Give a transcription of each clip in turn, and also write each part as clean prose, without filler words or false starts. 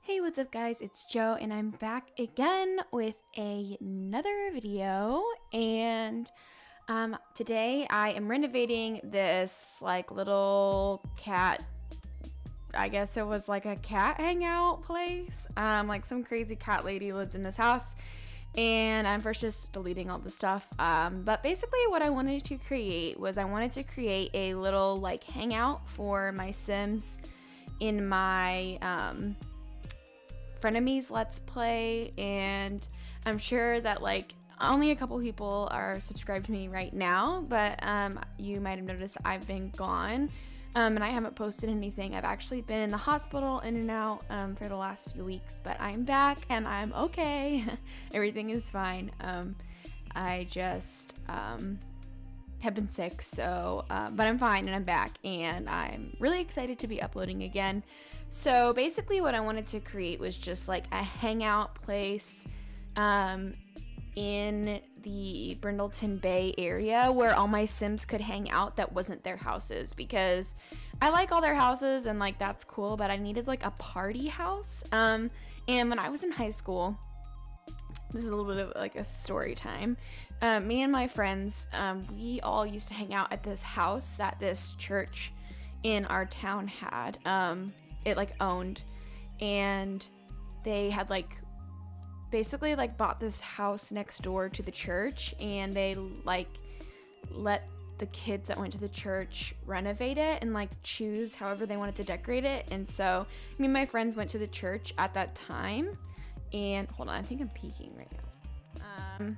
Hey, what's up guys? It's Joe and I'm back again with another video, and today I am renovating this like little cat, I guess it was like a cat hangout place. Like some crazy cat lady lived in this house, and I'm first just deleting all the stuff. But basically what I wanted to create was I wanted to create a little like hangout for my Sims in my Frenemies Let's Play, and I'm sure that like only a couple people are subscribed to me right now, but you might have noticed I've been gone, and I haven't posted anything. I've actually been in the hospital in and out for the last few weeks, but I'm back and I'm okay. Everything is fine. I just have been sick, so but I'm fine and I'm back, and I'm really excited to be uploading again. So basically what I wanted to create was just like a hangout place in the Brindleton Bay area where all my Sims could hang out that wasn't their houses, because I like all their houses and like that's cool, but I needed like a party house. And when I was in high school, this is a little bit of like a story time. Me and my friends, we all used to hang out at this house that this church in our town had. It like owned, and they had like basically like bought this house next door to the church, and they like let the kids that went to the church renovate it and like choose however they wanted to decorate it. And so me and my friends went to the church at that time, and hold on, I think I'm peeking right now.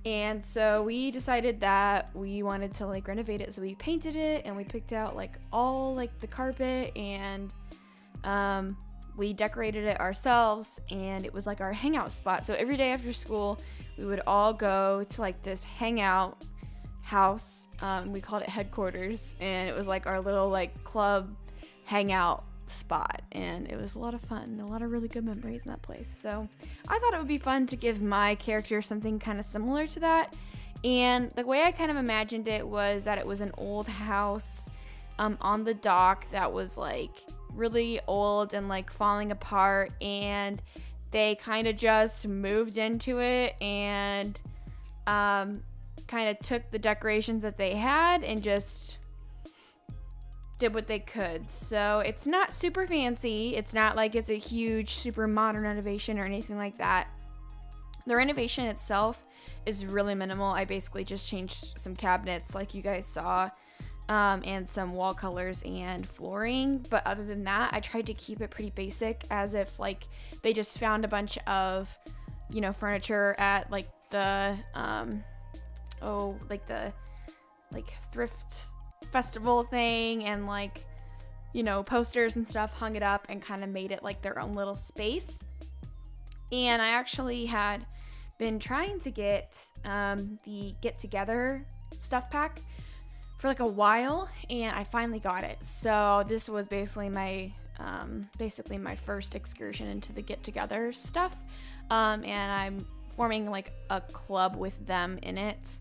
And so we decided that we wanted to like renovate it, so we painted it and we picked out like all like the carpet, and we decorated it ourselves, and it was like our hangout spot. So every day after school we would all go to like this hangout house. We called it headquarters, and it was like our little like club hangout spot, and it was a lot of fun, a lot of really good memories in that place. So I thought it would be fun to give my character something kind of similar to that. And the way I kind of imagined it was that it was an old house on the dock that was like really old and like falling apart, and they kind of just moved into it and kind of took the decorations that they had and just did what they could. So it's not super fancy. It's not like it's a huge super modern renovation or anything like that. The renovation itself is really minimal. I basically just changed some cabinets like you guys saw, and some wall colors and flooring. But other than that, I tried to keep it pretty basic, as if like they just found a bunch of, you know, furniture at like the thrift festival thing, and like, you know, posters and stuff, hung it up and kind of made it like their own little space. And I actually had been trying to get the Get Together stuff pack for like a while, and I finally got it. So this was basically my first excursion into the Get Together stuff, and I'm forming like a club with them in it.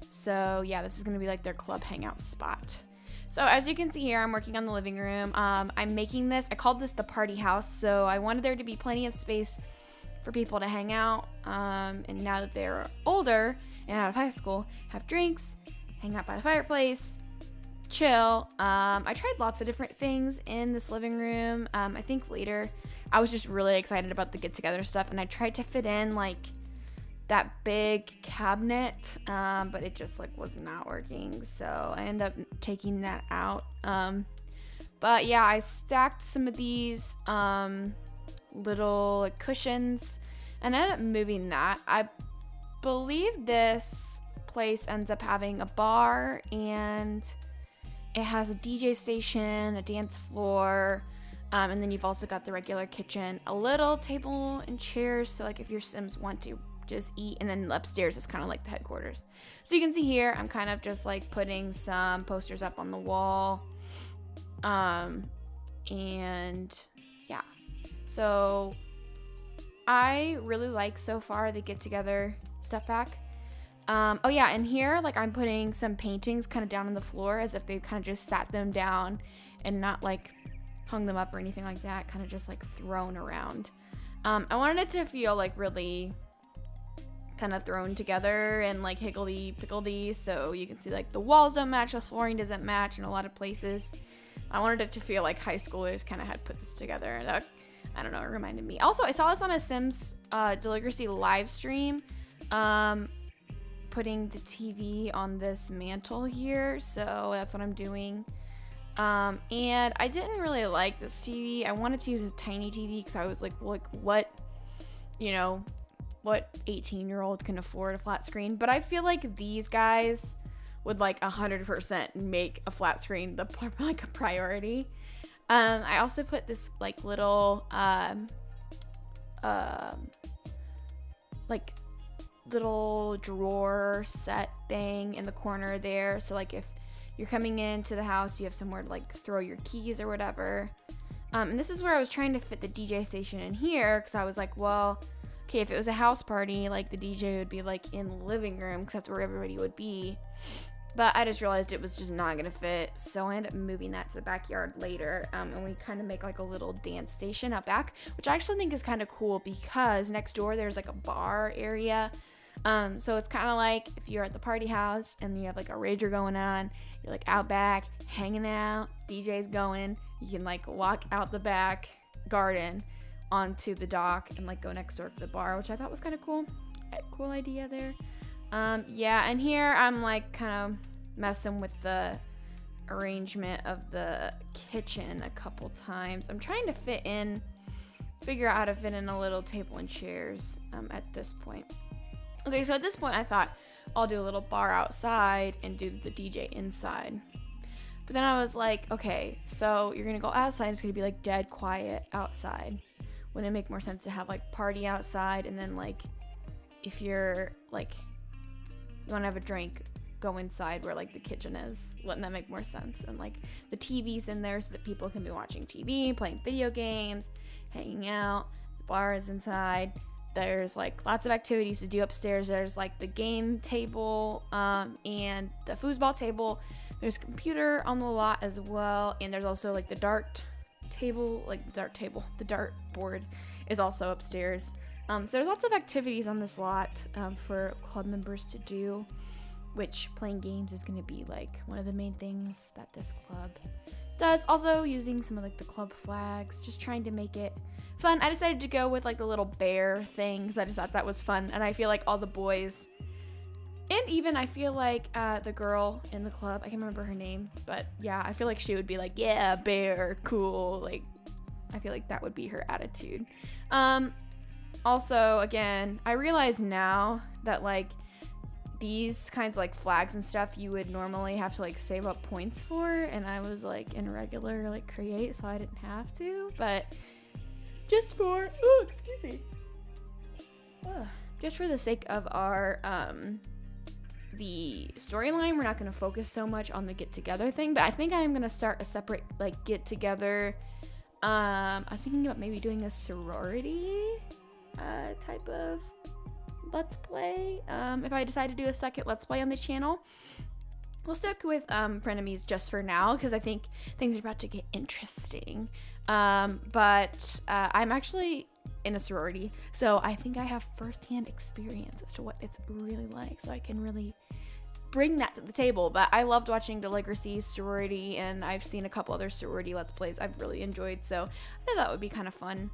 So yeah, this is gonna be like their club hangout spot. So as you can see here, I'm working on the living room. I'm making this, I called this the party house, so I wanted there to be plenty of space for people to hang out, and now that they're older and out of high school, have drinks, hang out by the fireplace, chill. I tried lots of different things in this living room. I think later I was just really excited about the Get Together stuff, and I tried to fit in like that big cabinet, but it just like was not working, so I ended up taking that out. But yeah, I stacked some of these little like, cushions, and I ended up moving that. I believe this place ends up having a bar, and it has a DJ station, a dance floor, and then you've also got the regular kitchen, a little table and chairs, so like if your Sims want to just eat, and then upstairs is kind of like the headquarters. So you can see here I'm kind of just like putting some posters up on the wall, and yeah, so I really like so far the Get Together stuff pack. Oh yeah, and here like I'm putting some paintings kind of down on the floor, as if they kind of just sat them down and not like hung them up or anything like that, kind of just like thrown around. I wanted it to feel like really kind of thrown together and like higgledy-piggledy, so you can see like the walls don't match, the flooring doesn't match in a lot of places. I wanted it to feel like high schoolers kind of had put this together. That, I don't know, it reminded me. Also, I saw this on a Sims Deligracy live stream, putting the TV on this mantle here, so that's what I'm doing. And I didn't really like this TV. I wanted to use a tiny TV because I was like, what, you know, what 18-year-old can afford a flat screen? But I feel like these guys would like 100% make a flat screen like a priority. I also put this like little like little drawer set thing in the corner there, so like if you're coming into the house, you have somewhere to like throw your keys or whatever. And this is where I was trying to fit the DJ station in here, because I was like, well, okay, if it was a house party, like the DJ would be like in the living room because that's where everybody would be. But I just realized it was just not gonna fit, so I ended up moving that to the backyard later. And we kind of make like a little dance station out back, which I actually think is kind of cool because next door there's like a bar area. So it's kind of like if you're at the party house and you have like a rager going on, you're like out back hanging out, DJ's going, you can like walk out the back garden onto the dock and like go next door to the bar, which I thought was kind of cool. Cool idea there. Yeah, and here I'm like kind of messing with the arrangement of the kitchen a couple times. I'm trying to figure out how to fit in a little table and chairs at this point. Okay, so at this point I thought I'll do a little bar outside and do the DJ inside. But then I was like, okay, so you're gonna go outside, it's gonna be like dead quiet outside. Wouldn't it make more sense to have like party outside, and then like if you're like you want to have a drink, go inside where like the kitchen is? Wouldn't that make more sense? And like the TV's in there so that people can be watching TV, playing video games, hanging out. The bar is inside. There's like lots of activities to do upstairs. There's like the game table and the foosball table. There's a computer on the lot as well, and there's also like the dart board is also upstairs. So there's lots of activities on this lot for club members to do, which playing games is going to be like one of the main things that this club does. Also using some of like the club flags, just trying to make it fun. I decided to go with like the little bear things. I just thought that was fun, and I feel like all the boys, and even I feel like the girl in the club, I can't remember her name, but yeah, I feel like she would be like, yeah, bear, cool. Like I feel like that would be her attitude. Also, again, I realize now that like these kinds of like flags and stuff you would normally have to like save up points for, and I was like in regular like create, so I didn't have to, but just for just for the sake of our the storyline, we're not going to focus so much on the get together thing, but I think I am going to start a separate like get together. I was thinking about maybe doing a sorority type of let's play. If I decide to do a second let's play on the channel, we'll stick with frenemies just for now because I think things are about to get interesting. But I'm actually in a sorority, so I think I have firsthand experience as to what it's really like, so I can really bring that to the table. But I loved watching Deligracy's sorority, and I've seen a couple other sorority let's plays I've really enjoyed, so I thought that would be kind of fun.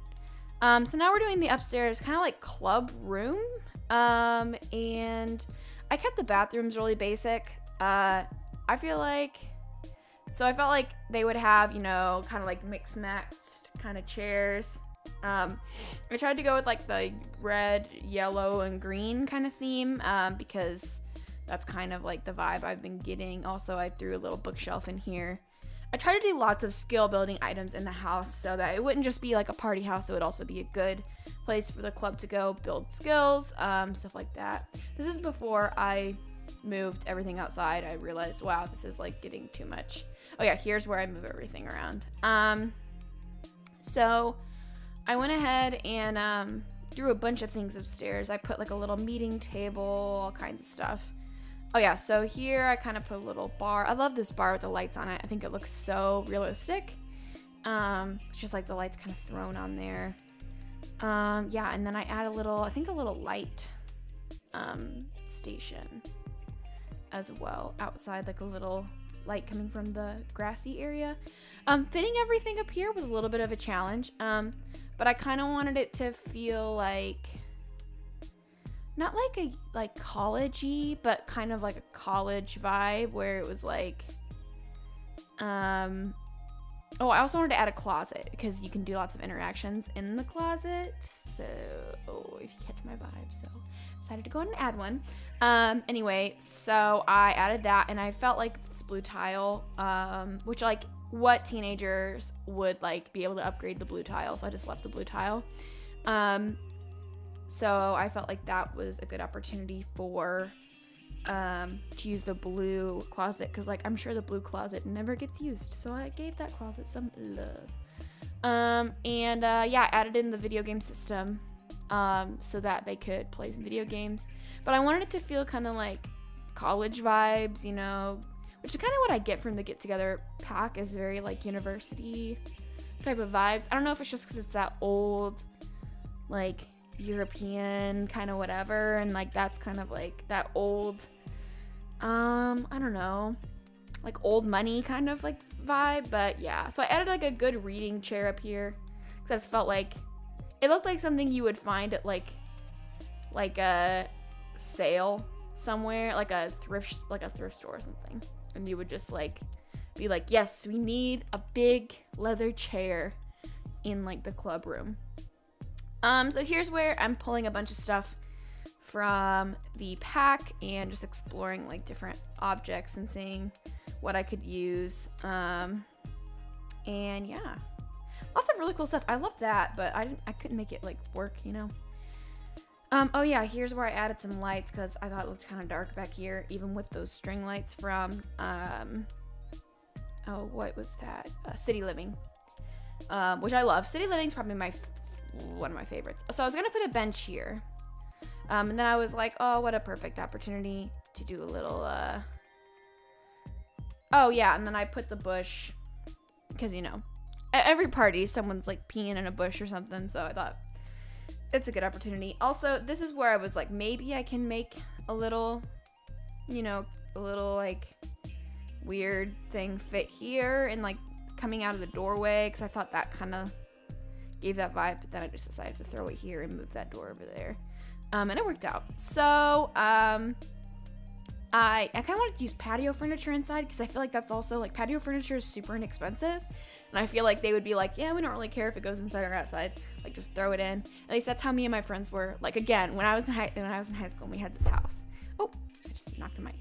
So now we're doing the upstairs kind of like club room, and I kept the bathrooms really basic. I felt like they would have, you know, kind of like mixed matched kind of chairs. I tried to go with like the red, yellow, and green kind of theme because that's kind of like the vibe I've been getting. Also, I threw a little bookshelf in here. I tried to do lots of skill building items in the house so that it wouldn't just be like a party house, it would also be a good place for the club to go build skills, stuff like that. This is before I moved everything outside. I realized, wow, this is like getting too much. Oh yeah, here's where I move everything around. So I went ahead and threw a bunch of things upstairs. I put like a little meeting table, all kinds of stuff. Oh yeah, so here I kind of put a little bar. I love this bar with the lights on it. I think it looks so realistic. It's just like the lights kind of thrown on there. Yeah, and then I add a little light station as well outside, like a little light coming from the grassy area. Fitting everything up here was a little bit of a challenge, but I kind of wanted it to feel like not like college-y, but kind of like a college vibe where it was like oh, I also wanted to add a closet because you can do lots of interactions in the closet. So, if you catch my vibe, so decided to go ahead and add one. Anyway, so I added that, and I felt like this blue tile, which like what teenagers would like be able to upgrade the blue tile. So I just left the blue tile. So I felt like that was a good opportunity for to use the blue closet, because like I'm sure the blue closet never gets used, so I gave that closet some love. Yeah, added in the video game system so that they could play some video games, but I wanted it to feel kind of like college vibes, you know, which is kind of what I get from the Get Together pack, is very like university type of vibes. I don't know if it's just because it's that old like European kind of whatever, and like that's kind of like that old I don't know, like old money kind of like vibe. But yeah, so I added like a good reading chair up here because I just felt like it looked like something you would find at like a sale somewhere, like a thrift store or something, and you would just like be like, yes, we need a big leather chair in like the club room. So here's where I'm pulling a bunch of stuff from the pack and just exploring like different objects and seeing what I could use. And yeah, lots of really cool stuff. I love that, but I couldn't make it like work, you know. Oh yeah, here's where I added some lights because I thought it looked kind of dark back here, even with those string lights from oh, what was that? City Living, which I love. City Living is probably one of my favorites. So I was gonna put a bench here, and then I was like, oh, what a perfect opportunity to do a little oh yeah, and then I put the bush because, you know, at every party someone's like peeing in a bush or something, so I thought it's a good opportunity. Also, this is where I was like, maybe I can make a little, you know, a little like weird thing fit here and like coming out of the doorway, because I thought that kind of gave that vibe, but then I just decided to throw it here and move that door over there. And it worked out. So, I kind of wanted to use patio furniture inside, because I feel like that's also, like, patio furniture is super inexpensive. And I feel like they would be like, yeah, we don't really care if it goes inside or outside. Like, just throw it in. At least that's how me and my friends were. Like, again, when I was in high school and we had this house. Oh, I just knocked the mic.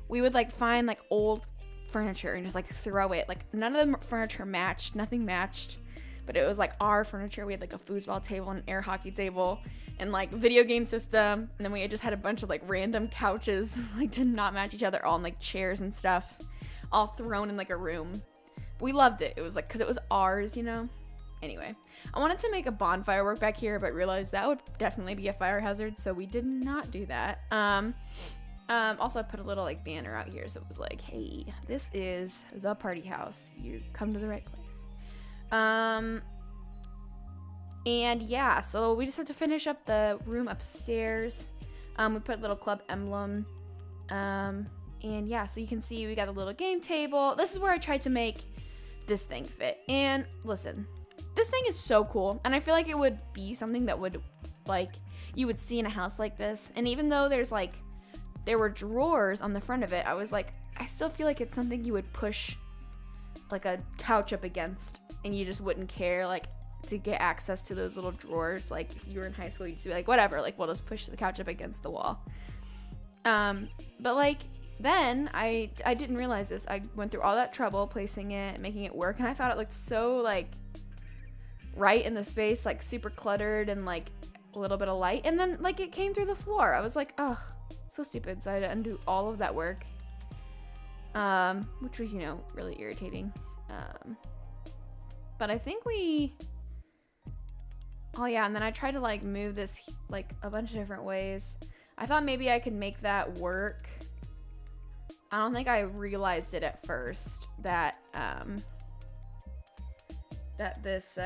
We would, like, find, like, old furniture and just, like, throw it. Like, none of the furniture matched. Nothing matched. But it was like our furniture. We had like a foosball table and an air hockey table and like video game system. And then we just had a bunch of like random couches, like did not match each other, all in like chairs and stuff, all thrown in like a room. We loved it. It was like, because it was ours, you know? Anyway, I wanted to make a bonfire work back here, but realized that would definitely be a fire hazard. So we did not do that. Also I put a little like banner out here. So it was like, hey, this is the party house. You come to the right place. And yeah, so we just had to finish up the room upstairs. We put a little club emblem. And yeah, so you can see we got a little game table. This is where I tried to make this thing fit. And listen, this thing is so cool. And I feel like it would be something that would, like, you would see in a house like this. And even though there were drawers on the front of it, I was like, I still feel like it's something you would push like a couch up against, and you just wouldn't care like to get access to those little drawers. Like if you were in high school, you'd just be like, whatever, like we'll just push the couch up against the wall. But like then I didn't realize this. I went through all that trouble placing it, making it work, and I thought it looked so like right in the space, like super cluttered and like a little bit of light, and then like it came through the floor. I was like, ugh, so stupid. So I had to undo all of that work. Which was, you know, really irritating. But I think oh yeah, and then I tried to like move this like a bunch of different ways. I thought maybe I could make that work. I don't think I realized it at first that, that this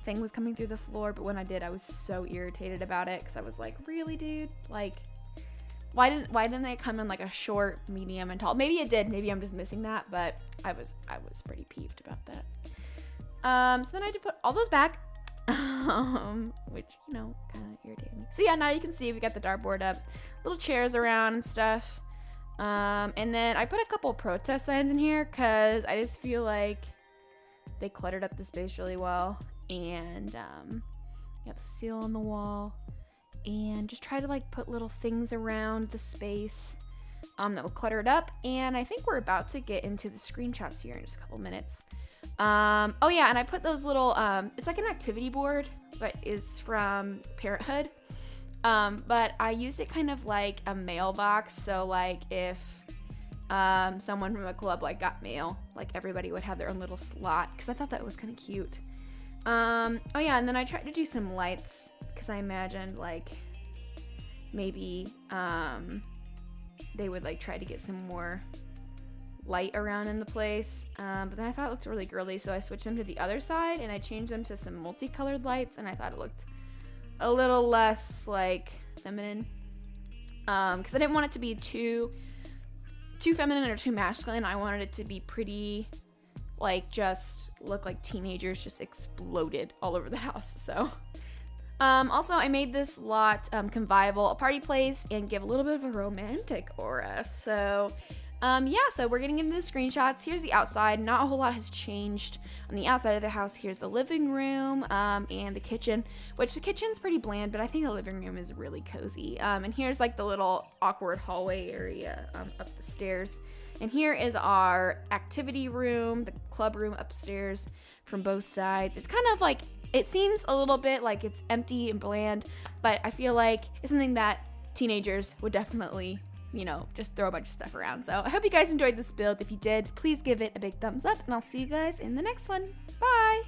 thing was coming through the floor, but when I did, I was so irritated about it because I was like, really, dude? Like, why didn't they come in like a short, medium, and tall? Maybe it did. Maybe I'm just missing that, but I was pretty peeved about that. So then I had to put all those back, which, you know, kind of irritated me. So yeah, now you can see we got the dartboard up, little chairs around and stuff. And then I put a couple protest signs in here because I just feel like they cluttered up the space really well. And got the seal on the wall, and just try to like put little things around the space that will clutter it up. And I think we're about to get into the screenshots here in just a couple minutes. Oh yeah, and I put those little it's like an activity board, but is from Parenthood. But I used it kind of like a mailbox, so like if someone from a club like got mail, like everybody would have their own little slot, because I thought that was kind of cute. Oh yeah, and then I tried to do some lights because I imagined like maybe they would like try to get some more light around in the place, but then I thought it looked really girly, so I switched them to the other side and I changed them to some multicolored lights, and I thought it looked a little less like feminine, because I didn't want it to be too feminine or too masculine. I wanted it to be pretty, like, just look like teenagers just exploded all over the house. So also I made this lot convivial, a party place, and give a little bit of a romantic aura. So yeah, so we're getting into the screenshots. Here's the outside. Not a whole lot has changed on the outside of the house. Here's the living room and the kitchen, which the kitchen's pretty bland, but I think the living room is really cozy. And here's like the little awkward hallway area up the stairs. And here is our activity room, the club room upstairs from both sides. It's kind of like, it seems a little bit like it's empty and bland, but I feel like it's something that teenagers would definitely, you know, just throw a bunch of stuff around. So I hope you guys enjoyed this build. If you did, please give it a big thumbs up, and I'll see you guys in the next one. Bye!